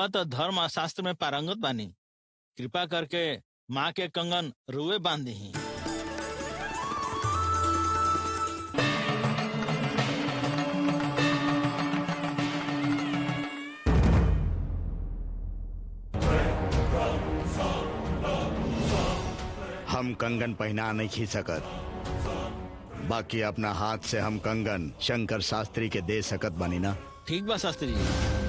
रउआ तो धर्म और शास्त्र में पारंगत बानी, कृपा करके माँ के कंगन रुए बांध दी। हम कंगन पहना नहीं खी सकत, बाकी अपना हाथ से हम कंगन शंकर शास्त्री के दे सकत बनी ना। ठीक बा शास्त्री जी।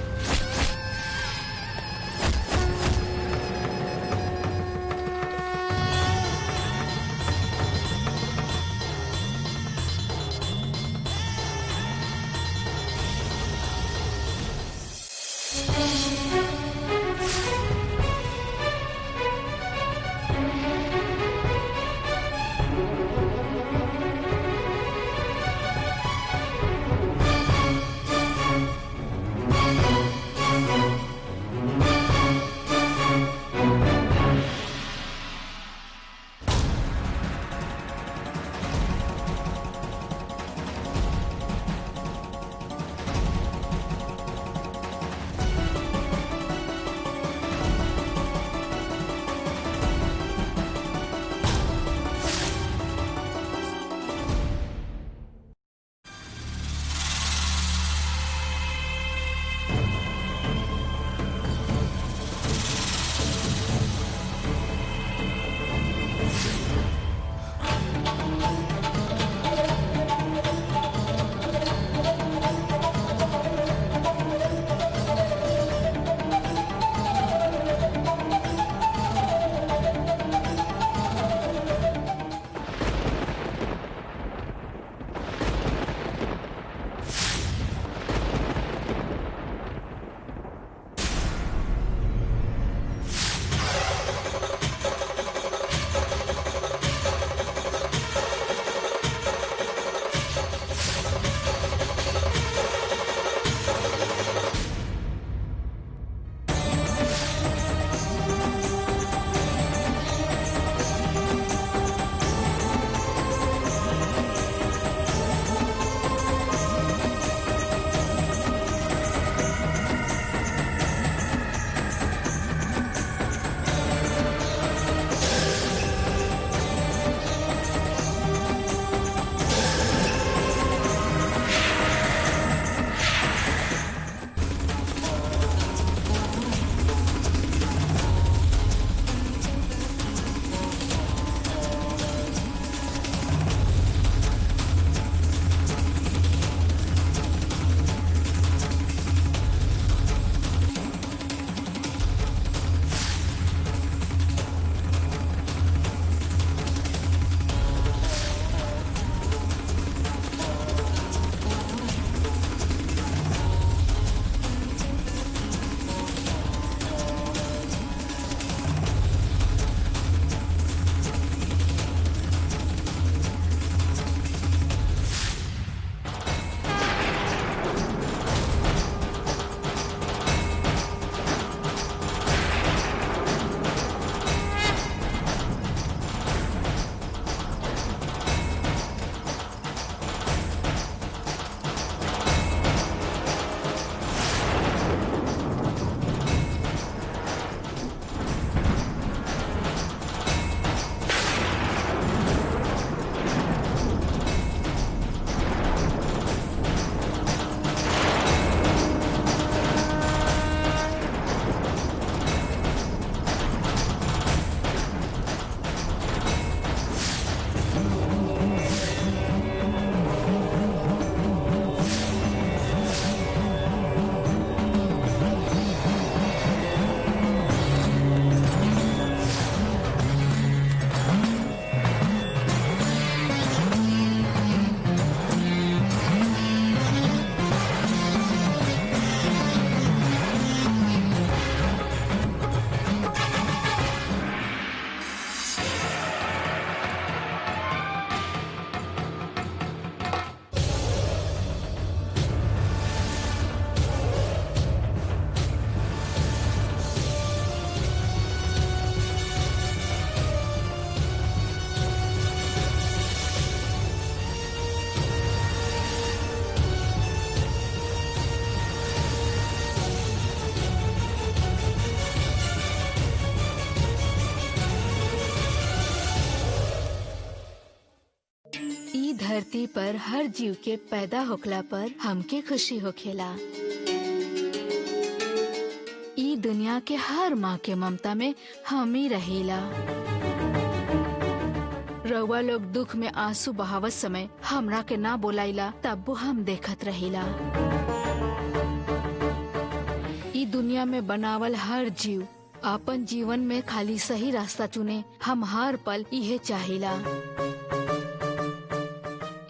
धरती पर हर जीव के पैदा होखला पर हमके खुशी होखेला। ई दुनिया के हर माँ के ममता में हम ही रहेला। रउआ लोग दुख में आंसू बहावत समय हमरा के ना बोलाइला, तब वो हम देखत रहेला। ई दुनिया में बनावल हर जीव अपन जीवन में खाली सही रास्ता चुने, हम हर पल इहे चाहिला।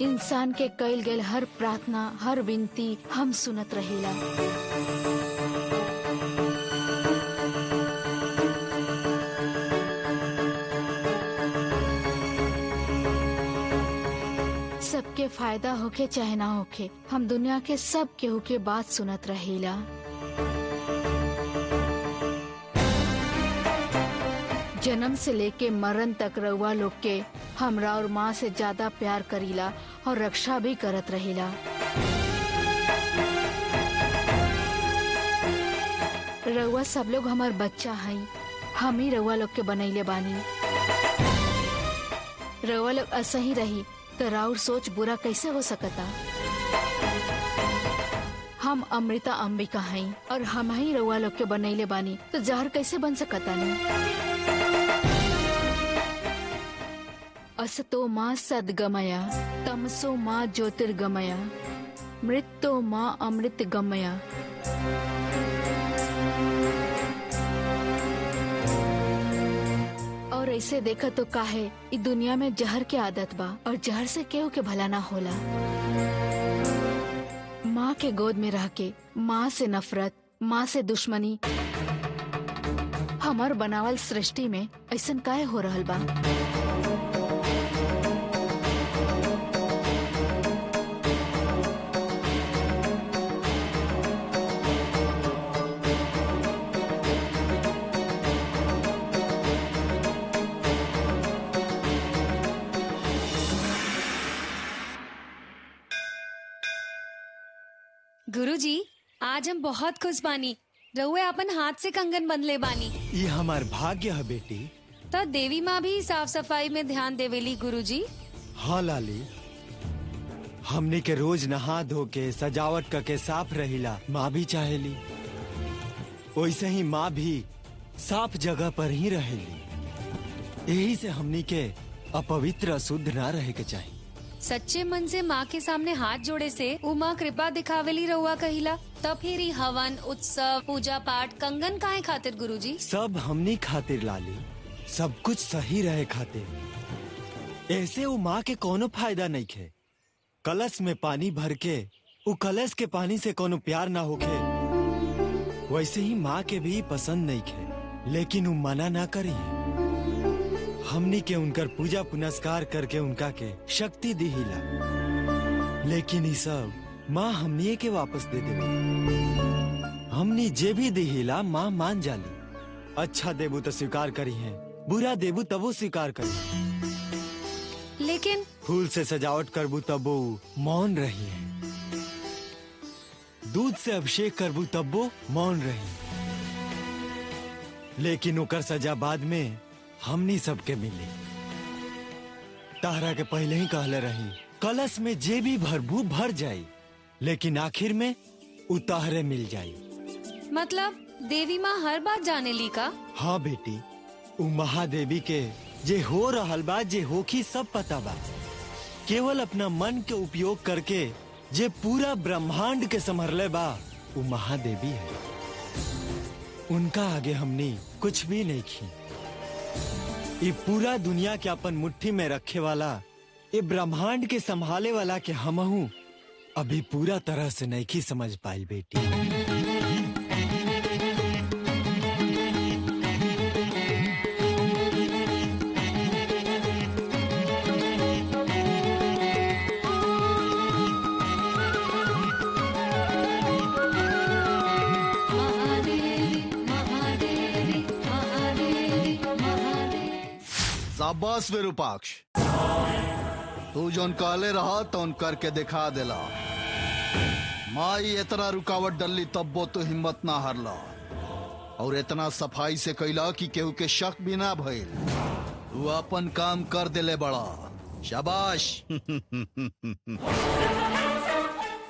इंसान के कइल गेल हर प्रार्थना, हर विनती हम सुनत रहेला। सबके फायदा होके चाहे ना होके, हम दुनिया के सब केहू के बात सुनत रहेला। जन्म से लेके मरण तक रउआ लोग के हमरा और माँ से ज्यादा प्यार करीला और रक्षा भी करत रहेला। रउआ सब लोग हमार बच्चा हई, हम ही रउआ लोग के बनैले बानी। रउआ लोग ऐसा ही रही तो राउर सोच बुरा कैसे हो सकता। हम अमृता अंबिका हई और हम ही रउआ लोग के बनैले बानी, तो जहर कैसे बन सकता नहीं। असतो माँ सद्गमया, तमसो माँ ज्योतिर्गमया, मृत्यो माँ अमृत गमया। और ऐसे देखा तो काहे इस दुनिया में जहर के आदत बा और जहर से केहू के भला ना होला। माँ के गोद में रह के माँ से नफरत, माँ से दुश्मनी, हमार बनावल सृष्टि में ऐसन काहे हो रहल बा। गुरुजी, आज हम बहुत खुश बानी। रउए अपन हाथ से कंगन बंधले बानी। ये हमार भाग्य है बेटी। तो देवी माँ भी साफ सफाई में ध्यान देवेली गुरुजी। हाँ लाली, हमने के रोज नहा धो के सजावट करके साफ रहिला, माँ भी चाहेली। वैसे ही माँ भी साफ जगह पर ही रहेली। यही से हमने के अपवित्र अशुद्ध ना रहे के चाहिए। सच्चे मन से माँ के सामने हाथ जोड़े से उमा कृपा दिखावेली रउआ कहिला। तब फिर ही हवन, उत्सव, पूजा पाठ, कंगन काहे खातिर गुरुजी? सब हमनी खातिर लाली, सब कुछ सही रहे खातिर। ऐसे वो माँ के कोनो फायदा नहीं खे। कलश में पानी भर के वो कलश के पानी से कोनो प्यार ना होखे, वैसे ही माँ के भी पसंद नहीं खे। लेकिन वो मना ना करी, हमनी के उनकर पूजा पुनस्कार करके उनका के शक्ति दिहिला। लेकिन ये सब माँ हमनी के वापस दे देवे। हमनी जे भी दिहिला माँ मान जाली। अच्छा देबू तो स्वीकार करी है, बुरा देबू तबो स्वीकार करी। लेकिन फूल से सजावट करबू तबो मौन रही है, दूध से अभिषेक करबू तबो मौन रही। लेकिन ओकर सजा बाद में हमनी सबके मिली। तारा के पहले ही कहले रही, कलश में जे भी भरबू भर जाई, लेकिन आखिर में उतारे मिल जाई। मतलब देवी माँ हर बात जाने ली का? हाँ बेटी, उ महादेवी के जे हो रहल बा, जे होखी सब पता बा। केवल अपना मन के उपयोग करके जे पूरा ब्रह्मांड के संभरले बा, उ महादेवी है। उनका आगे हमनी कुछ भी नहीं की। ये पूरा दुनिया के अपन मुट्ठी में रखे वाला, ये ब्रह्मांड के संभाले वाला के हमहू अभी पूरा तरह से नहीं की समझ पाई बेटी। शाबाश विरूपाक्ष, तू जोन कहले रहा तो करके दिखा देला। माई इतना रुकावट डल्ली तब्बो तो हिम्मत ना हारला, और इतना सफाई से कैला कि केहू के शक भी ना भइल। तू अपन काम कर देले बड़ा। शाबाश।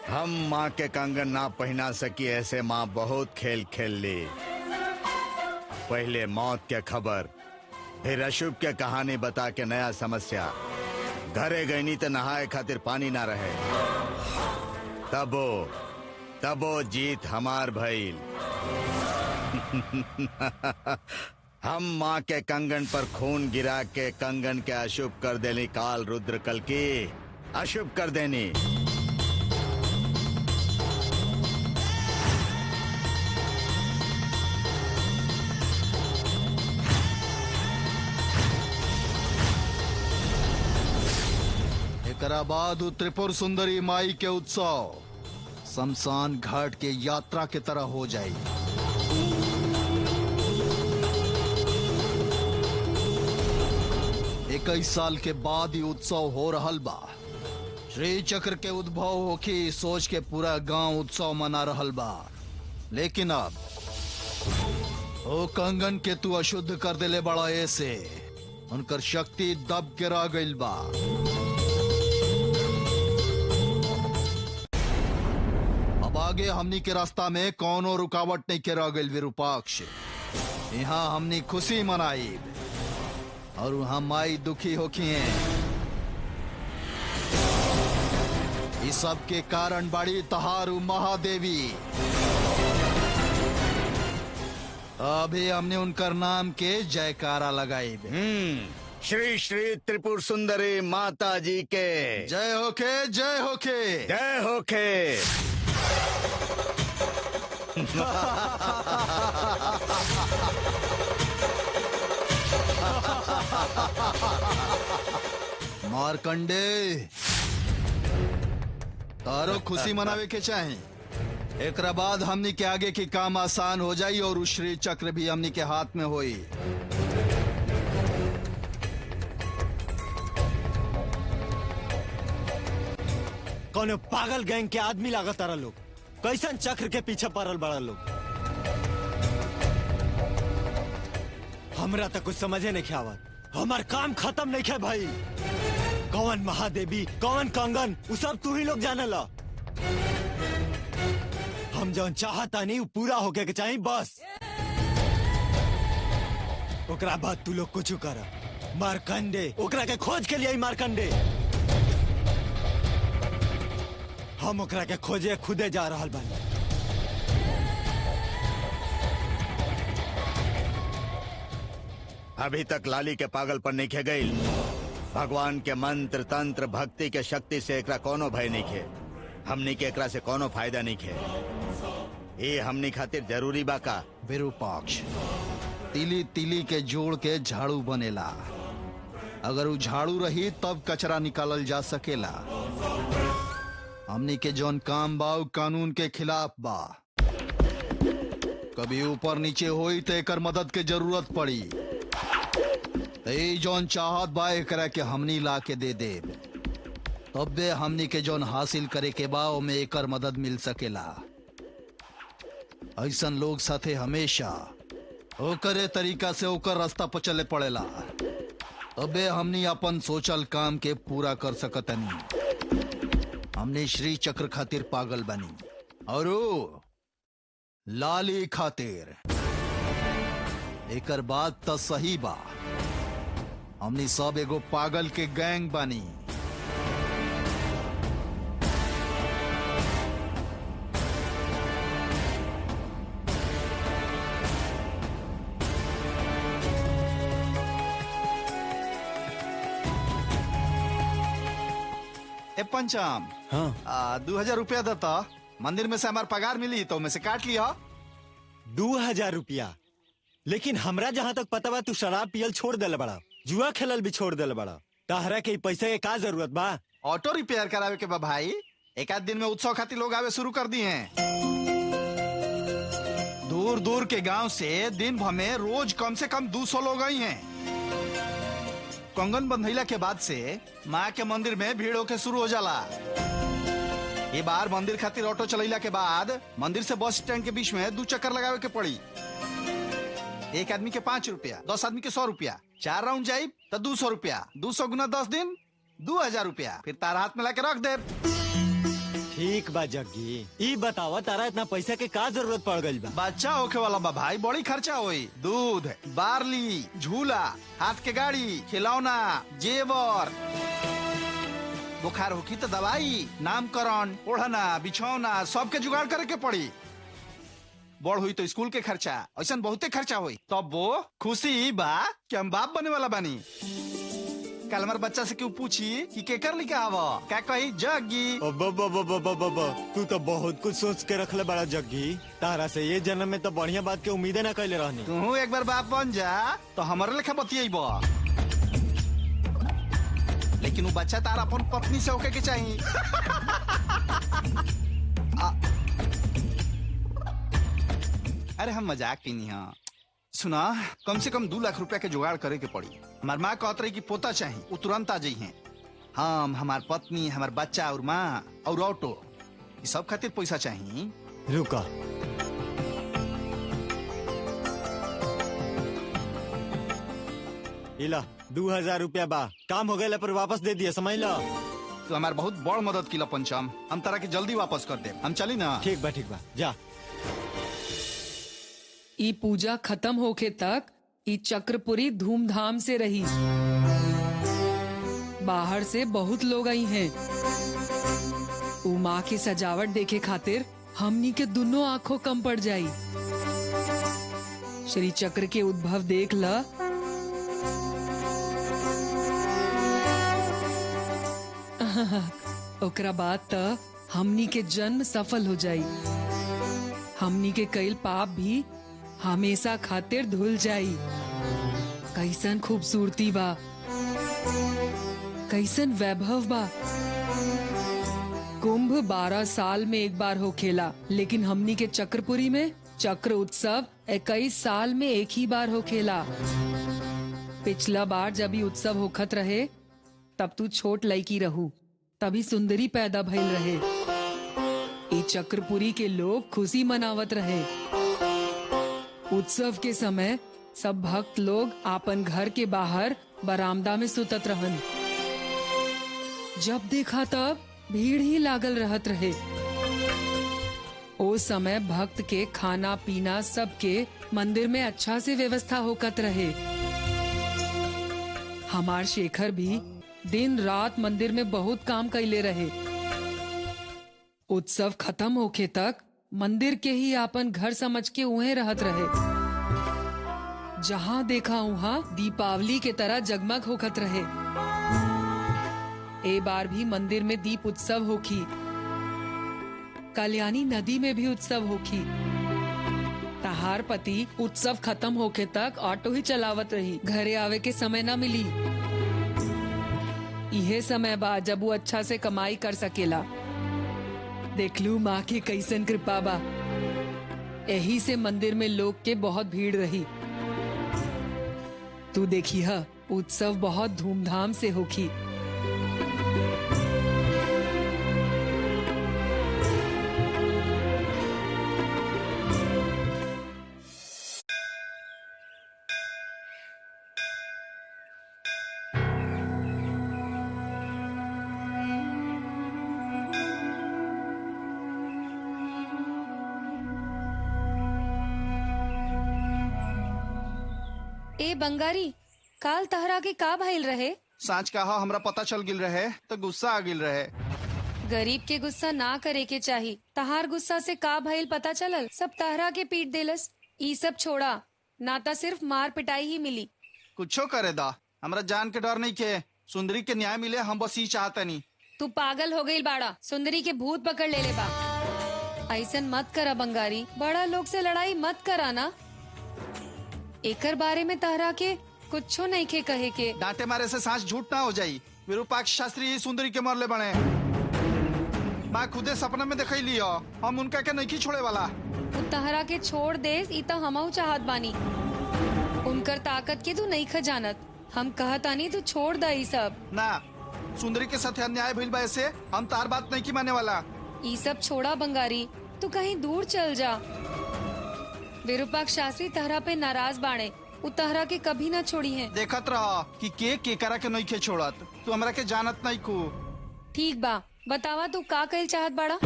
हम माँ के कंगन ना पहना सकी ऐसे माँ बहुत खेल खेल ली। पहले मौत के खबर, फिर अशुभ के कहानी बता के नया समस्या। घरे गई नहीं तो नहाए खातिर पानी ना रहे। तबो जीत हमार भइल। हम माँ के कंगन पर खून गिरा के कंगन के अशुभ कर देनी। काल रुद्र कल की अशुभ कर देनी। एकरा बाद त्रिपुर सुंदरी माई के उत्सव शमशान घाट के यात्रा के तरह हो जाए। 21 साल के बाद ही उत्सव हो रहल बा। श्री चक्र के उद्भव होके सोच के पूरा गांव उत्सव मना रहल बा। लेकिन अब ओ कंगन के तू अशुद्ध कर देले बड़ा ऐसे उनकर शक्ति दब के रह गइल बा। अब आगे हमनी के रास्ता में कौनो रुकावट नहीं के रह गइल विरूपाक्ष। यहाँ हमनी खुशी मनाई और वहां माई दुखी होखी हैं। इस सब के कारण बड़ी तहारू महादेवी। अभी हमने उनकर नाम के जयकारा लगाई। श्री श्री त्रिपुर सुंदरी माता जी के जय होके, जय होके, जय होके। मार्कंडे तारो खुशी मनावे के चाहे। एकरा बाद हमनी के आगे की काम आसान हो जाई और उस श्री चक्र भी हमनी के हाथ में होई। कौन पागल गैंग के आदमी लागत तारा लोग। कैसन चक्र के पीछे पड़ल बड़ा लोग। हमरा तक कुछ समझे नहीं आवत। हमार काम खत्म नहीं है भाई। कौन महादेवी, कौन कंगन, वो सब तू ही लोग जाने ला। हम जौन चाहता नहीं वो पूरा होके के चाहिए बस। ओकरा बाद तू लोग कुछ कर। मार्कंडे ओकरा के खोज के लिए मार्कंडे। हम ओकरा के खोजे खुदे जा रहल बानी। अभी तक लाली के पागलपन नहीं खे गई। भगवान के मंत्र तंत्र भक्ति के शक्ति से एकरा कोनो भय नहीं खे। हमनी के एकरा से कोनो फायदा नहीं खे। ये हमनी खातिर जरूरी बा का? विरूपाक्ष तिली तिली के जोड़ के झाड़ू बनेला। अगर वो झाड़ू रही तब कचरा निकालल जा सकेला। हमनी के जौन काम बा उ कानून के खिलाफ बा। कभी ऊपर नीचे होई तो एकर मदद के जरूरत पड़ी। जौन चाहत बा एकरा के हमनी ला के दे दे। तब बे हमनी के जौन हासिल करे के बा ओमे एकर मदद मिल सकेला। ऐसन लोग साथे हमेशा ओकरे तरीका से ओकर रास्ता पर चले पड़ेला। तबे हमनी अपन सोचल काम के पूरा कर सकतनी। हमने श्री चक्र खातिर पागल बनी और लाली खातिर। एकर बात तो सही बा। हमनी सब एगो पागल के गैंग बनी। ए पंचाम, हाँ 2000 रुपया देता। मंदिर में से हमार पगार मिली तो में से काट लिया। 2000 रुपया? लेकिन हमरा जहाँ तक पता बा तू शराब पियल छोड़ देले बड़ा, जुआ खेलल भी छोड़ देले बड़ा। तहरा के पैसे के का जरूरत बा? ऑटो रिपेयर करावे के बा भाई। एक आध दिन में उत्सव खातिर लोग आवे शुरू कर दिए हैं। दूर दूर के गांव से दिन भर में रोज कम से कम 200 लोग आई हैं। कंगन बंधैला के बाद से माँ के मंदिर में भीड़ होके शुरू हो जाला। ये बार मंदिर खातिर ऑटो चलैला के बाद मंदिर से बस स्टैंड के बीच में 2 चक्कर लगावे के पड़ी। एक आदमी के 5 रुपया, 10 आदमी के 100 रुपया, 4 राउंड जाई तो 200 रुपया। 200 गुना 10 दिन 2000 रुपया फिर तारा हाथ में लाके रख दे। ठीक बा जग्गी, ई बतावा तारा इतना पैसा के का जरूरत पड़ गई बा? बच्चा होके वाला बा भाई, बड़ी खर्चा होई। दूध, बार्ली, झूला, हाथ के गाड़ी, खिलौना, जेवर, बुखार होकी तो दवाई, नामकरण, ओढ़ना, बिछौना सबके जुगाड़ करे के पड़ी। बड़ हुई तो स्कूल के खर्चा, ऐसा बहुते खर्चा हुई। तब वो खुशी बा कि हम बाप बने वाला बानी। कल हमारे बच्चा से क्यों पूछी कि केकर लिखा आवा, क्या कही जग्गी। तू तो बहुत कुछ सोच के रख ले बड़ा जग्गी। तारा से ये जन्म में तो बढ़िया बात के उम्मीदें न कैले रहनी। तू एक बार बाप बन जा तो हमारे लेखा बतियाइबा, लेकिन वो बच्चा तारा अपन पत्नी से होके के चाहिए। अरे हम मजाक की नहीं। हाँ सुना, कम से कम 2 लाख रुपया के जुगाड़ करे के पड़ी। हमार माँ कहत रही कि पोता चाहिए, वो तुरंत आ जाइए। हम, हमार पत्नी, हमार बच्चा और माँ और ऑटो, ये सब खातिर पैसा चाहिए। रुका, इला 2000 रुपया बा, काम हो गया पर वापस दे दिया, समझ लो। तो हमार बहुत बड़ मदद किला पंचम, हम तारा के जल्दी वापस कर दे। हम चली ना। ठीक बा जा। ई पूजा खत्म होके तक ई चक्रपुरी धूमधाम से रही। बाहर से बहुत लोग आई हैं। उमा की सजावट देखे खातिर हमनी के दोनों आंखों कम पड़ जाई। श्री चक्र के उद्भव देख ला। ओकरा बाद त हमनी के जन्म सफल हो जाई। हमनी के कईल पाप भी हमेशा खातिर धुल जाई। कैसन खूबसूरती बा, कैसन वैभव बा। कुंभ 12 साल में एक बार हो खेला, लेकिन हमनी के चक्रपुरी में चक्र उत्सव 21 साल में एक ही बार हो खेला। पिछला बार जब ये उत्सव होखत रहे तब तू छोट लड़की रहू, तभी सुंदरी पैदा भइल रहे। ई चक्रपुरी के लोग खुशी मनावत रहे। उत्सव के समय सब भक्त लोग आपन घर के बाहर बरामदा में सुतत रहन। जब देखा तब भीड़ ही लागल रहत रहे। ओ समय भक्त के खाना पीना सबके मंदिर में अच्छा से व्यवस्था होकत रहे। हमार शेखर भी दिन रात मंदिर में बहुत काम कैले रहे। उत्सव खत्म होके तक मंदिर के ही आपन घर समझ के उहे रहत रहे। जहाँ देखा वहाँ दीपावली के तरह जगमग होखत रहे। ए बार भी मंदिर में दीप उत्सव होखी। कल्याणी नदी में भी उत्सव होखी। तहार पति उत्सव खत्म होके तक ऑटो ही चलावत रही, घरे आवे के समय न मिली। यह समय बाद जब वो अच्छा से कमाई कर सकेला। देख लू माँ की कैसन कृपा बा। यही से मंदिर में लोग के बहुत भीड़ रही। तू देखी हा, उत्सव बहुत धूमधाम से होखी। ए बंगारी, काल तहरा के का भइल रहे? सांच कहा हमरा पता चल गिल रहे तो गुस्सा आ गिल रहे। गरीब के गुस्सा ना करे के चाही। तहार गुस्सा से का भइल पता चलल? सब तहरा के पीट देलस। ई सब छोड़ा, नाता सिर्फ मार पिटाई ही मिली। कुछो करे दा, हमरा जान के डर नहीं के। सुंदरी के न्याय मिले, हम बस ही चाहते नहीं। तू पागल हो गई बाड़ा। सुंदरी के भूत पकड़ ले बा। ऐसन मत करा बंगारी, बड़ा लोग से लड़ाई मत करा ना। एकर बारे में तहरा के कुछो नहीं के कहे के। डांटे मारे से सांस झूठ ना हो जाई। विरूपाक्ष शास्त्री सुंदरी के मरले बने। माँ खुदे सपना में दिखाई लियो, हम उनका के नहीं छोड़े वाला। तू तहरा के छोड़ देस, ई तो हमहू चाहत बानी। उनकर ताकत के तू नहीं खजानत। हम कहतानी तू छोड़ दा ई सब। ना, सुंदरी के साथ अन्याय भइल बा, ऐसे हम तार बात नहीं की माने वाला। ई सब छोड़ा बंगारी, तू कहीं दूर चल जा। विरूपाक्ष शास्त्री तहरा पे नाराज बाणे। उ तहरा के कभी ना छोड़ी है। देखत रहा कि के करा के नहीं के छोड़त। तू हमरा के जानत नहीं को। ठीक बा, बतावा तू का कइल चाहत बाड़ा।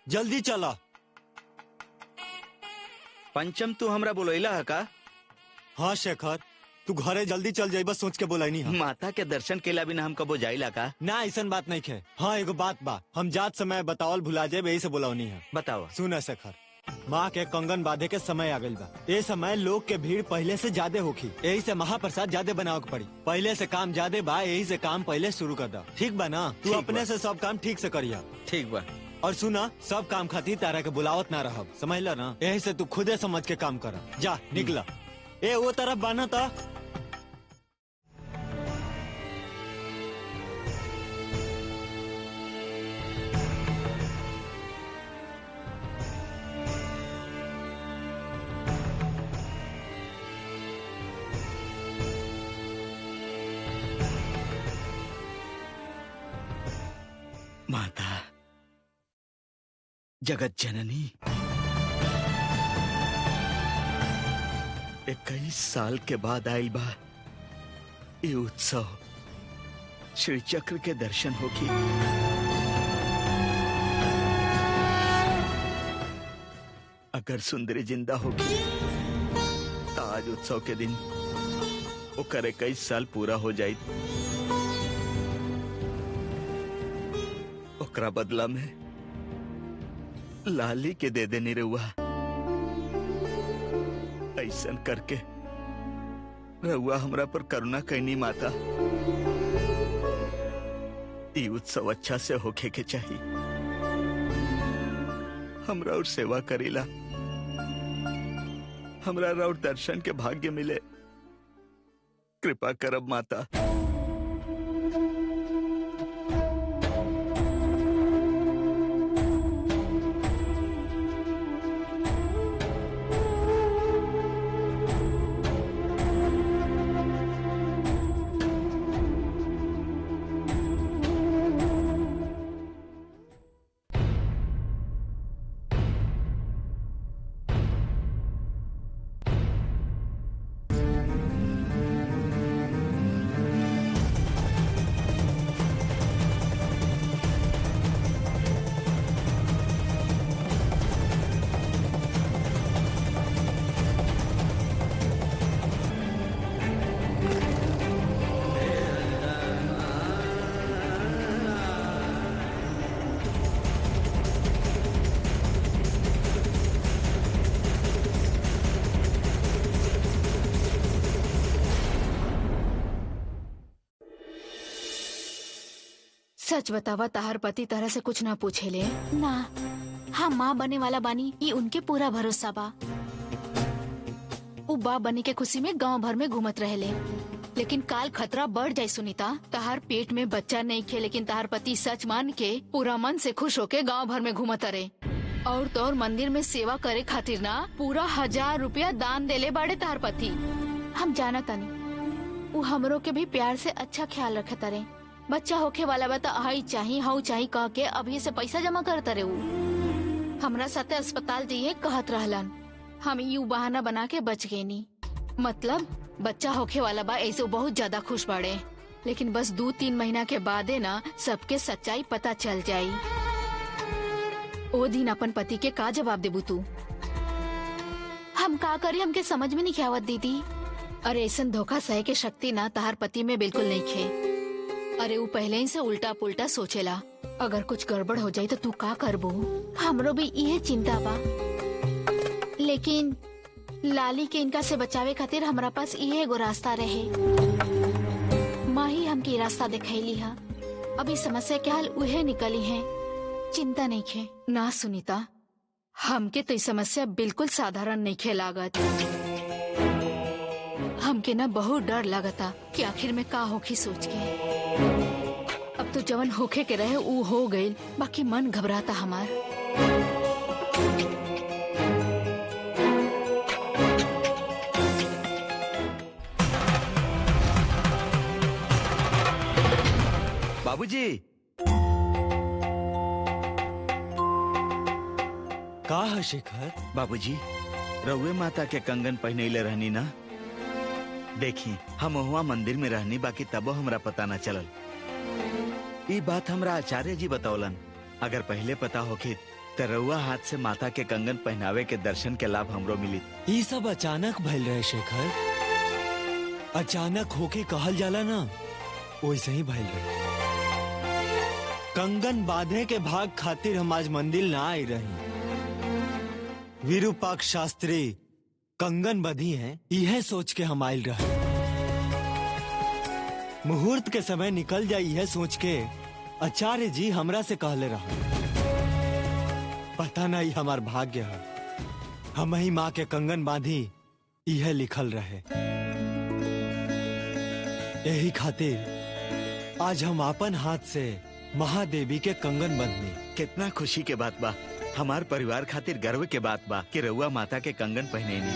जल्दी चला। पंचम तू हमरा बोलैला है का? हाँ शेखर, तू घरे जल्दी चल जाई, बस सोच के बोलाई हम। माता के दर्शन केला बिना हम कबो जाइला का? ना ऐसन बात नहीं है। हाँ एगो बात बा, हम जात समय बतावल भुला जाए, यही से बोलौनी है। बताओ। सुन शेखर, माँ के कंगन बांधे के समय आ गइल बा। ए समय लोग के भीड़ पहले से ज्यादा होखी, यही से महाप्रसाद ज्यादा बनावे के पड़ी। पहले से काम ज्यादा बा, यही से काम पहले शुरू कर दा। ठीक बा ना? तू ठीक अपने बा। से सब काम ठीक से करिया। ठीक बा। और सुना, सब काम खातिर तारा के बुलावत ना रहब, समझला ना? यही से तू खुदे समझ के काम कर। जा निकला। ए वो तरफ बाना था। माता जगत जननी, 21 साल के बाद आइल बा ये उत्सव। श्री चक्र के दर्शन होगी। अगर सुंदरी जिंदा होगी तो आज उत्सव के दिन ओकर 21 साल पूरा हो जाये। ओकरा बदला में लाली के दे देनी रहुआ। ऐसन करके रहुआ हमरा पर करुणा कैनी माता। ई उत्सव अच्छा से होखे के चाहिए। हमरा और सेवा करेला, हमरा और दर्शन के भाग्य मिले। कृपा करब माता। सच बतावा, ताहर पति तरह से कुछ ना पूछे ले ना। हाँ माँ बने वाला बानी, ये उनके पूरा भरोसा बा। उ बाप बनी के खुशी में गांव भर में घूमत रहे ले। लेकिन काल खतरा बढ़ जाए सुनीता। ताहर पेट में बच्चा नहीं खे, लेकिन ताहर पति सच मान के पूरा मन से खुश होके गांव भर में घूमत रहे। और तो और मंदिर में सेवा करे खातिर ना पूरा 1000 रुपया दान देले बाड़े ताहर पति। हम जाना तानी वो हमरो के भी प्यार से अच्छा ख्याल रखे तारे। बच्चा होखे वाला बता हाई चाही हाउ चाही कह के अभी से पैसा जमा करता रे। हमरा साथे अस्पताल जाइए कहत रहलन। हम यू बहाना बना के बच गए नी। मतलब बच्चा होखे वाला बा, ऐसे बहुत ज्यादा खुश बाड़े। लेकिन बस 2-3 महीना के बादे ना सबके सच्चाई पता चल जाई। ओ दिन अपन पति के का जवाब देबू तू? हम का करी, हमके समझ में नहीं आवत दीदी। अरे ऐसन धोखा सहे के शक्ति ना ताहर पति में बिल्कुल नहीं खे। अरे वो पहले ही से उल्टा पुल्टा सोचेला। अगर कुछ गड़बड़ हो जाए तो तू का करबू? हमरो भी यह चिंता बा। लेकिन लाली के इनका से बचावे खातिर हमरा पास यह एगो रास्ता रहे। माँ ही हमके रास्ता दिखैली है। अभी समस्या के हाल उहे निकली है। चिंता नहीं खे ना सुनीता। हमके तो समस्या बिल्कुल साधारण नहीं खे लागत। हमके ना बहुत डर लगता कि आखिर में का होखी सोच के। अब अब तो जवन होखे के रहे ऊ हो गई, बाकी मन घबराता हमार। बाबूजी, का है शेखर? बाबूजी, रउए माता के कंगन पहनैले रहनी ना। देखी, हम वहाँ मंदिर में रहनी, बाकी तबो हमरा पता न चलल। ई बात हमरा आचार्य जी बतौलन। अगर पहले पता होखी तो रउआ हाथ से माता के कंगन पहनावे के दर्शन के लाभ हमरो मिली। ये सब अचानक भइल रहे शेखर। अचानक होके कहल जाला ना, वैसे ही भइल रहे। कंगन बांधे के भाग खातिर हम आज मंदिर ना आई रही। विरूपाक्ष शास्त्री कंगन बधी हैं, यह सोच के हम आयल रहे। मुहूर्त के समय निकल जाए यह सोच के आचार्य जी हमरा से कहले रहा। पता नहीं हमार भाग्य है, हम ही माँ के कंगन बांधी यह लिखल रहे। यही खातिर आज हम अपन हाथ से महादेवी के कंगन बंधनी। कितना खुशी के बात बा। हमार परिवार खातिर गर्व के बात बा कि रउआ माता के कंगन पहनेनी।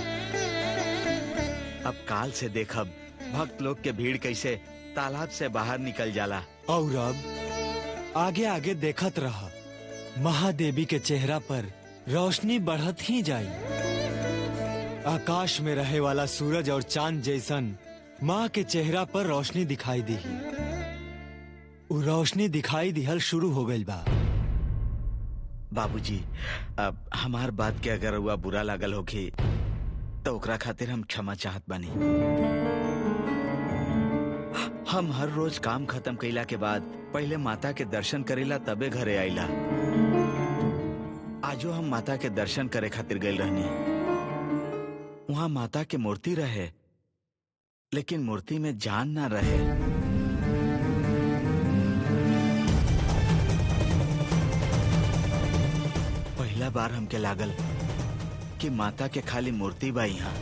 अब काल से देखब भक्त लोग के भीड़ कैसे तालाब से बाहर निकल जाला। और अब आगे आगे देखत रहा, महादेवी के चेहरा पर रोशनी बढ़त ही जाई। आकाश में रहे वाला सूरज और चांद जैसन माँ के चेहरा पर रोशनी दिखाई दी। वो रोशनी दिखाई दिहल शुरू हो गई बा। बाबूजी, अब हमार बात के अगर रउआ बुरा लागल होगी तो ओकरा खातिर हम क्षमा चाहत बानी। हम हर रोज काम खत्म कइला के बाद पहले माता के दर्शन करेला तबे घरे आइला। आजो हम माता के दर्शन करे खातिर गइल रहनी। वहाँ माता के मूर्ति रहे, लेकिन मूर्ति में जान ना रहे। पहला बार हमके लागल कि माता के खाली मूर्ति बा यहाँ।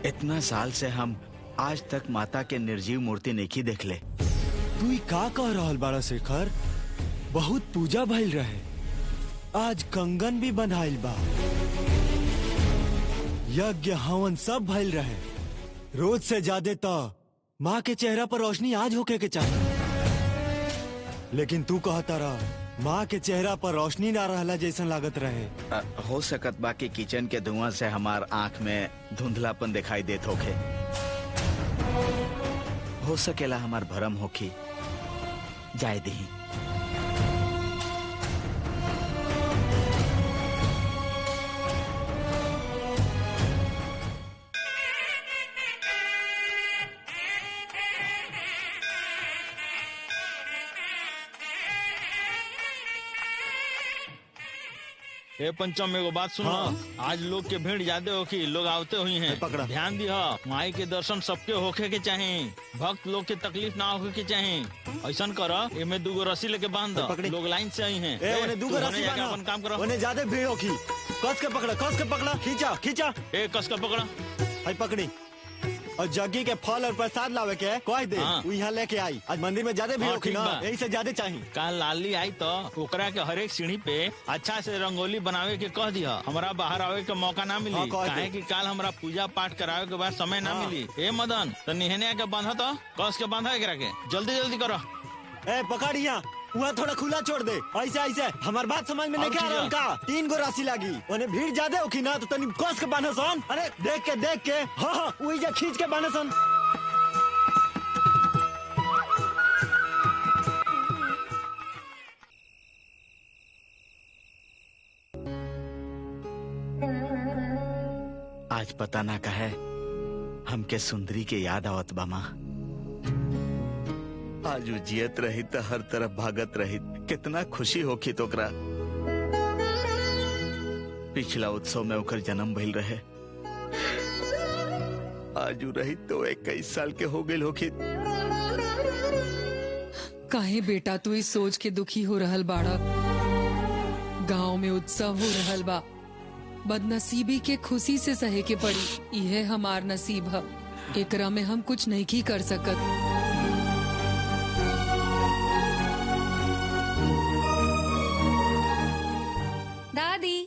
इतना साल से हम आज तक माता के निर्जीव मूर्ति नहीं देखले। तू ई का कह रहल बाड़ा शेखर? बहुत पूजा भइल रहे, आज कंगन भी बंधाइल बा, यज्ञ हवन सब भइल रहे। रोज से ज्यादा तो माँ के चेहरा पर रोशनी आज होके के चाहिए, लेकिन तू कहता रहा माँ के चेहरा पर रोशनी ना रहला जैसन लागत रहे। हो सकत बा कि किचन के धुआं से हमार आंख में धुंधलापन दिखाई देत होखे। हो सकेला हमार भरम होखी, जाए दही। ए पंचम, एगो बात सुनो। आज लोग के भीड़ ज्यादा होखी, लोग आवते हुई हैं। पकड़ा। ध्यान दिहा, माई के दर्शन सबके होखे के चाही, भक्त लोग के तकलीफ ना होखे के चाही। ऐसा करो, एमे दूगो रस्सी लेके बांध दो, पकड़ी। लोग लाइन से आई हैं। ओने दूगो तू रस्सी होने जाके बांधा। अपन काम करो। ओने ज्यादा भीड़ होखी, कस के पकड़ा, खींचा खींचा। ए कस का पकड़ा। आई पकड़ी। और जग्गी के फल और प्रसाद लावे के कह दे, हाँ। वो यहाँ लेके आई। आज मंदिर में ज्यादा भीड़ हाँ, होखी ठीक ना, बा। यही से ज्यादा चाहिए। काल लाली आई तो ओकरा के हर एक सीढ़ी पे अच्छा से रंगोली बनावे के कह दिया। हमरा बाहर आवे के मौका ना मिली, हाँ, कह दे। काहे कि काल हमरा पूजा पाठ करावे के बाद समय ना हाँ। मिली। ए मदन, तो निहने के बांधा, तो कस के बांधा एकरा के, जल्दी जल्दी करो। ए पकड़ यहाँ, वहाँ थोड़ा खुला छोड़ दे। ऐसे ऐसे हमार बात समझ में और नहीं आ रहा चीज़। उनका। 3 गो राशि लागी, उन्हें भीड़ ज्यादा होखी ना, तो तनी कस के बांधा सन। अरे देख के हाँ वही जा खींच के बांधा सन। आज पता ना कहे हमके सुंदरी के याद आवत बा माँ। आज वो जियत रही तो हर तरफ भागत रही, कितना खुशी होखी तोकरा। पिछला उत्सव में ओकर जन्म भइल रहे, आज रही तो 21 साल के हो गए होखी। काहे बेटा तू इस सोच के दुखी हो रहल बाड़ा? गांव में उत्सव हो रहल बा, बदनसीबी के खुशी से सहे के पड़ी। यह हमार नसीब है। एकरा में हम कुछ नहीं की कर सकत। दादी,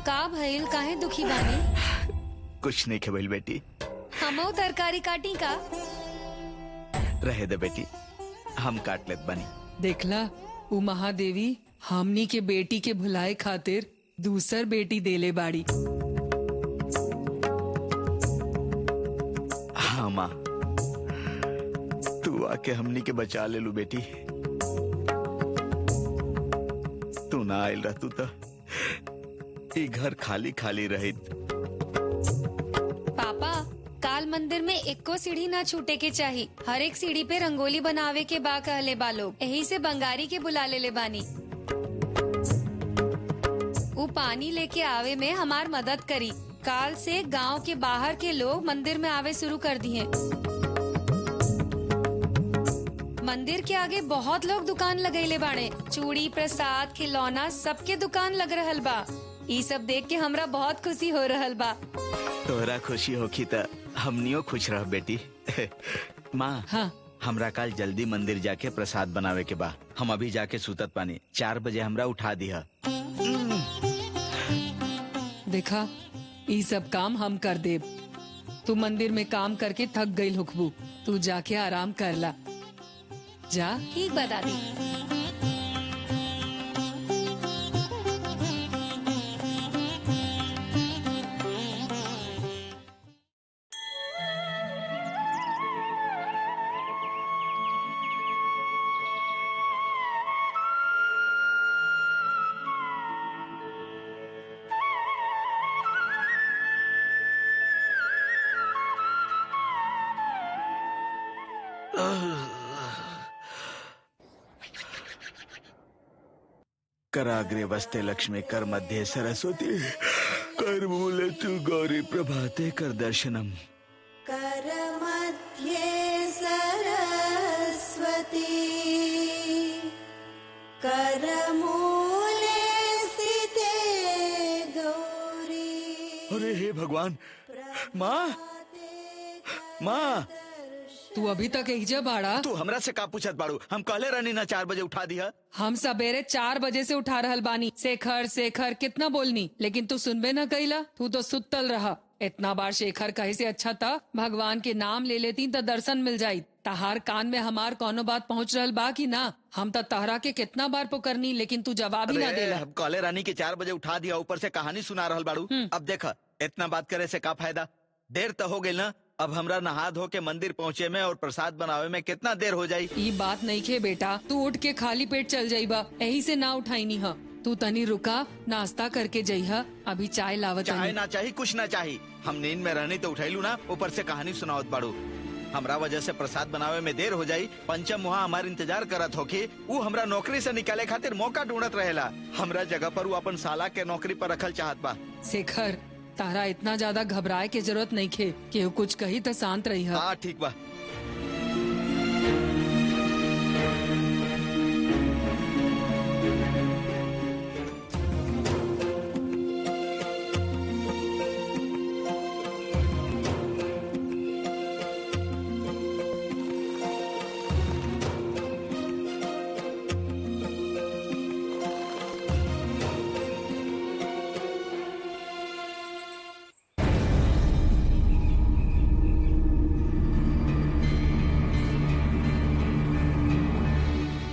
का भइल, काहे दुखी बानी? कुछ नहीं खेबल बेटी। हमो तरकारी काटी का? रहे दे बेटी, हम काट लेत बनी। देखला उ महादेवी हमनी के बेटी के भुलाए खातिर दूसर बेटी देले बाड़ी। हाँ माँ, तू आके हमनी के बचा ले लू बेटी। तू ना आयल रह, तू तो ये घर खाली खाली रही। पापा, काल मंदिर में एको सीढ़ी ना छूटे के चाही। हर एक सीढ़ी पे रंगोली बनावे के बा कहले बा लोग। यही से बंगारी के बुला ले बानी। वो पानी लेके आवे में हमार मदद करी। काल से गांव के बाहर के लोग मंदिर में आवे शुरू कर दिए। मंदिर के आगे बहुत लोग दुकान लगैले बाड़े। चूड़ी, प्रसाद, खिलौना सबके दुकान लग रहल बा। ये सब देख के हमरा बहुत खुशी हो रहल बा। तोहरा खुशी होखी त हमनियो खुश रह बेटी। माँ, हाँ, हमरा काल जल्दी मंदिर जाके प्रसाद बनावे के बा। हम अभी जाके सुतत पानी। 4 बजे हमरा उठा दिया। देखा ये सब काम हम कर देब। तू मंदिर में काम करके थक गई हुकबू, तू जाके आराम कर ला। जा। ठीक बा दादी। कराग्रे वस्ते लक्ष्मी, कर मध्ये सरस्वती, कर मूले तु गौरी प्रभाते, कर दर्शनम। कर मध्ये सरस्वती, कर मूले स्थिते गौरी। अरे हे भगवान, माँ, माँ, तू अभी तक एहिजे बाड़ा? तू हमरा से का पूछत बाड़ू? हम कहले रहनी ना 4 बजे उठा दिया। हम सवेरे 4 बजे से उठा रहल बानी। शेखर शेखर कितना बोलनी, लेकिन तू सुनबे न कइला। तू तो सुतल रहा। इतना बार शेखर कहे से अच्छा था भगवान के नाम ले लेती तो दर्शन मिल जाई। तहार कान में हमार कोनो बात पहुँच रहल बा कि ना? हम तो तहरा के कितना बार पुकरनी, लेकिन तू जवाब ही ना देला। हम कहले रहनी के 4 बजे उठा दिया, ऊपर से कहानी सुना रहल बाड़ू। अब देखा, इतना बात करे से का फायदा? देर तो हो गई ना। अब हमरा नहा धो के मंदिर पहुँचे में और प्रसाद बनावे में कितना देर हो जाई। ये बात नहीं खे बेटा, तू उठ के खाली पेट चल जाइबा। यही से ना उठाई नी हा। तू तनी रुका, नाश्ता करके जइहा। अभी चाय लावत। चाय ना चाहिए, कुछ ना चाहिए। हम नींद में रहनी तो उठैलू ना, ऊपर से कहानी सुनावत बाड़ू। हमरा वजह से प्रसाद बनावे में देर हो जाई। पंचम वहाँ हमार इंतजार करत होके। वो हमरा नौकरी से निकाले खातिर मौका ढूंढत रहेला। हमरा जगह पर वो अपन साला के नौकरी पर रखल चाहत बा। शेखर, तारा इतना ज्यादा घबराए के जरूरत नहीं खे। केहू कुछ कही तो शांत रही। हाँ ठीक बा।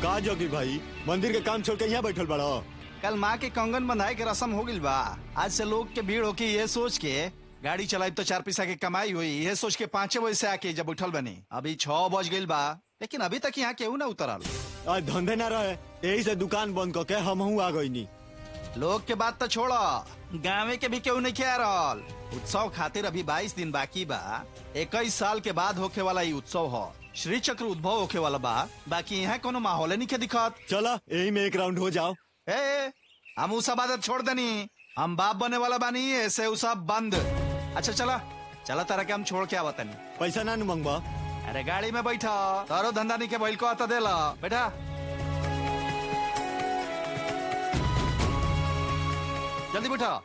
का जोगी भाई, मंदिर के काम छोड़ के यहाँ बैठल बड़ा? कल माँ के कंगन बंधाए के रस्म हो गइल बा। आज से लोग के भीड़ होके ये सोच के गाड़ी चलाई तो 4 पैसा की कमाई हुई। ये सोच के 5 बजे से आके जब उठल बनी। अभी 6 बज गइल बा, लेकिन अभी तक यहाँ केहू ना उतरल। आज धंधे ना रहे, यही से दुकान बंद करके हम आ गई। लोग के बात तो छोड़ो, गाँव के भी केहू नहीं खे रहल। उत्सव खातिर अभी 22 दिन बाकी बा। 21 साल के बाद होके वाला ये उत्सव हो। श्री चक्र उद्भव होके वाला बा। बाकी यहाँ कोनो माहौल नहीं के दिखत। चला यही में एक राउंड हो जाओ। हम उ सब आदत छोड़ देनी। हम बाप बने वाला बानी, ऐसे उ सब बंद। अच्छा चला चला, तारा के हम छोड़ के आवत नहीं। पैसा ना मंगवा? अरे गाड़ी में बैठा, तारो धंधा नहीं के बैल को आता देला। बैठा, जल्दी बैठा।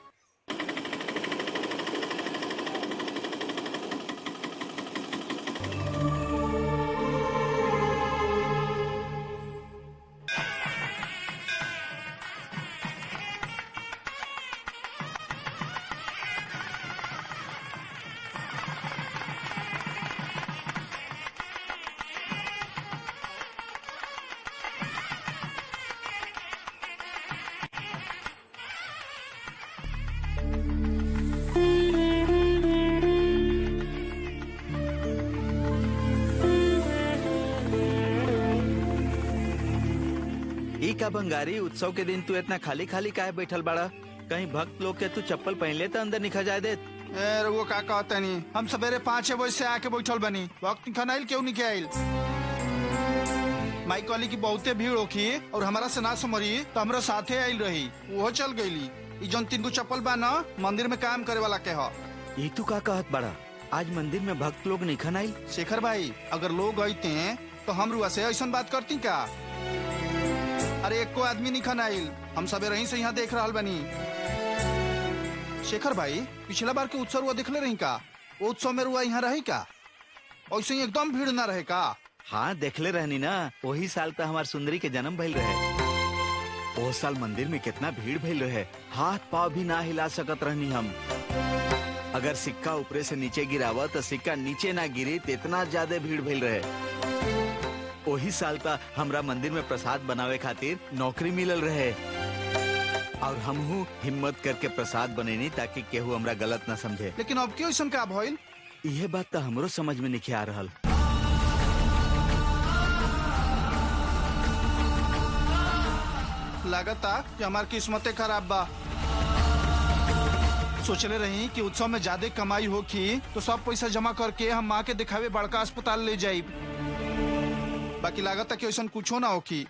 ई का बंगारी उत्सव के दिन तू इतना खाली खाली काहे बैठल बाड़ा? कहीं भक्त लोग के तू चप्पल पहन ले तो अंदर निखा जाए दे। रघु का कहते नहीं, हम सवेरे 5 बजे से आके बैठल बनी, वक्त निखा नहीं क्यों नहीं आयल? माई कॉली की बहुते भीड़ होखी और हमारा से ना समरी तो हमारे साथे आयल रही, वो चल गईली। ई जौन 3 गो चप्पल बा ना मंदिर में काम करे वाला के ह। ई तू का कहत बाड़ा? आज मंदिर में भक्त लोग निखा नहीं? शेखर भाई, अगर लोग आते हैं तो हम रुआ से ऐसा बात करती क्या? अरे एक को आदमी निखा नहीं, हम सब रही से यहाँ देख रहा बनी। शेखर भाई, पिछला बार के उत्सव रुआ देखले रही का? वो उत्सव में रुआ यहाँ रही का? ऐसे ही एकदम भीड़ ना रहे का? हाँ देखले रहनी ना, वही साल तो हमार सुंदरी के जन्म भइल रहे। वो साल मंदिर में कितना भीड़ भइल रहे, हाथ पाँव भी ना हिला सकत रहनी हम। अगर सिक्का ऊपरे से नीचे गिरावा तो सिक्का नीचे ना गिरी तो इतना ज्यादा भीड़ भइल रहे। वही साल तो हमरा मंदिर में प्रसाद बनावे खातिर नौकरी मिलल रहे और हमहू हिम्मत करके प्रसाद बनेनी ताकि केहू हमरा गलत न समझे। लेकिन अब क्यों ऐसा का भइल? यह बात तो हमरो समझ में नहीं आ रहल। लागता कि हमार किस्मते खराब बा। सोचले रही कि उत्सव में ज्यादा कमाई होगी तो सब पैसा जमा करके हम माँ के दिखावे बड़का अस्पताल ले जाइब। बाकी लागता कि ऐसा कुछो ना होगी।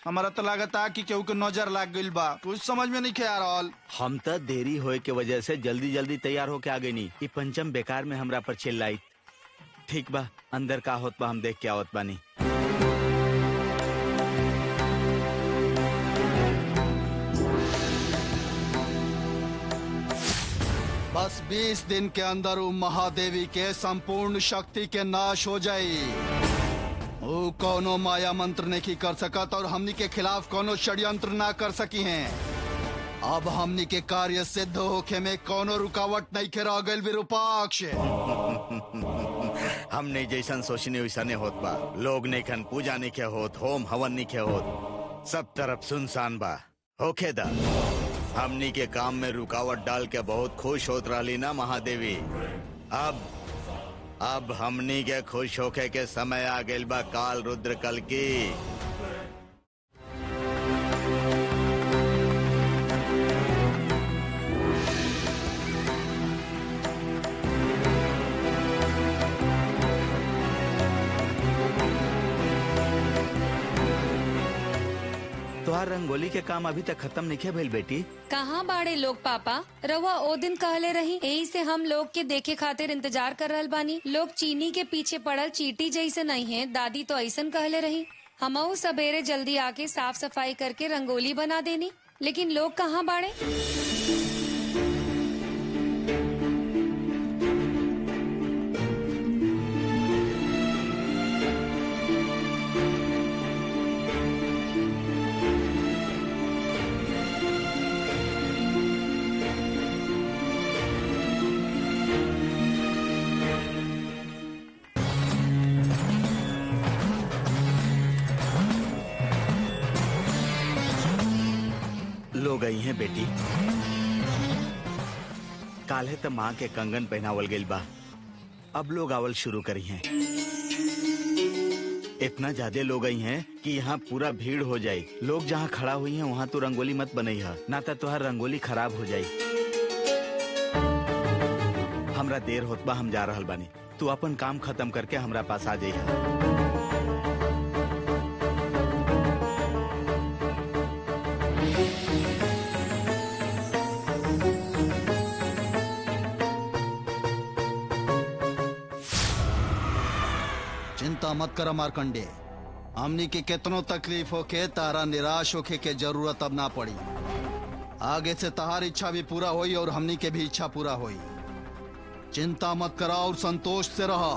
हमारा तो लागता कि केहू के नजर लाग गइल बा, कुछ समझ में नहीं आ रहल। हम तो देरी होए के वजह से जल्दी जल्दी तैयार होके आ गई नी। ये पंचम बेकार में हमरा पर चिल्लाई। ठीक बा, अंदर का होत बा हम देख के आवत बानी। बस 20 दिन के अंदर वो महादेवी के संपूर्ण शक्ति के नाश हो जाये। वो कोनो माया मंत्र नहीं कर सकत और हमनी के खिलाफ कोनो षड्यंत्र ना कर सकी हैं। अब हमनी के कार्य सिद्ध होके में कोनो रुकावट नहीं के रह गइल विरूपाक्ष। हमने जैसन सोचने वैसने होत बा। लोग नेखन पूजा नहीं के होत, होम हवन नहीं के होत, सब तरफ सुनसान बा। होखे दा, हमनी के काम में रुकावट डाल के बहुत खुश होत रहली ना महादेवी। अब हमनी के खुश होके के समय आ गइल बा काल रुद्र कल की। तोहार रंगोली के काम अभी तक खत्म नहीं भइल बेटी? कहाँ बाड़े लोग पापा? रवा ओ दिन कहले रही, यही से हम लोग के देखे खातिर इंतजार कर रहल बानी। लोग चीनी के पीछे पड़ल चीटी जैसे नहीं है। दादी तो ऐसन कहले रही। हमऊ सवेरे जल्दी आके साफ सफाई करके रंगोली बना देनी, लेकिन लोग कहाँ बाड़े? लोग आई हैं बेटी। काल्हे तो माँ के कंगन पहनावल गइल बा, अब लोग आवल शुरू करी हैं। इतना ज्यादा लोग आई हैं कि यहाँ पूरा भीड़ हो जाये। लोग जहाँ खड़ा हुई हैं वहाँ तो रंगोली मत बनई है, ना तो तुहार रंगोली खराब हो जाये। हमरा देर होत बा, हम जा रहल बानी। तू अपन काम खत्म करके हमरा पास आ जाइए। चिंता मत कर मार्कंडे, हमनी के कितनो तकलीफ होके तारा निराश होके के जरूरत अब ना पड़ी। आगे से तहार इच्छा भी पूरा होई और हमनी के भी इच्छा पूरा होई। चिंता मत करा और संतोष से रहा।